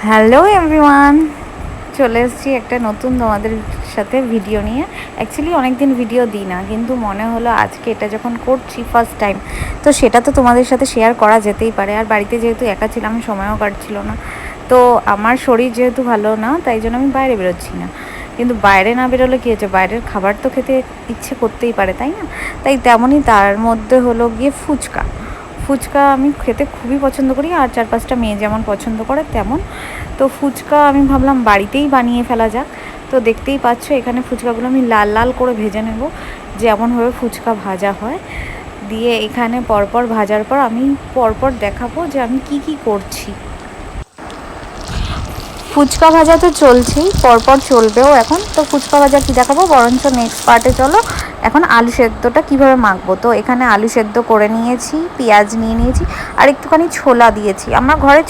Hello everyone, চলে এসেছি একটা নতুন তোমাদের সাথে ভিডিও নিয়ে। অ্যাকচুয়ালি অনেক দিন ভিডিও দিই না, কিন্তু মনে হলো আজকে এটা যখন করছি ফার্স্ট টাইম, তো সেটা তো তোমাদের সাথে শেয়ার করা যেতেই পারে। আর বাড়িতে যেহেতু একা ছিলাম, সময়ও কাটছিল না, তো আমার শরীর যেহেতু ভালো না, তাই জন্য আমি বাইরে বেরোচ্ছি না। কিন্তু বাইরে না বেরোলে কী হচ্ছে, বাইরের খাবার তো খেতে ইচ্ছে করতেই পারে, তাই না? তাই তেমনই তার মধ্যে হলো গিয়ে ফুচকা। ফুচকা আমি খেতে খুবই পছন্দ করি, আর 4-5টা মেয়ে যেমন পছন্দ করে তেমন। তো ফুচকা আমি ভাবলাম বাড়িতেই বানিয়ে ফেলা যাক। তো দেখতেই পাচ্ছ এখানে ফুচকাগুলো আমি লাল লাল করে ভেজে নেব, যেমনভাবে ফুচকা ভাজা হয়। দিয়ে এখানে পরপর ভাজার পর আমি পরপর দেখাবো যে আমি কি কি করছি। ফুচকা ভাজা তো চলছেই, পরপর চলবেও এখন। তো ফুচকা ভাজা কি দেখাবো, বরঞ্চ নেক্সট পার্টে চলো। এখন আলু সেদ্ধটা কিভাবে মাখবো, তো এখানে আলু সেদ্ধ করে নিয়েছি, পেঁয়াজ নিয়ে নিয়েছি, আর একটুখানি ছোলা দিয়েছি। আমার ঘরে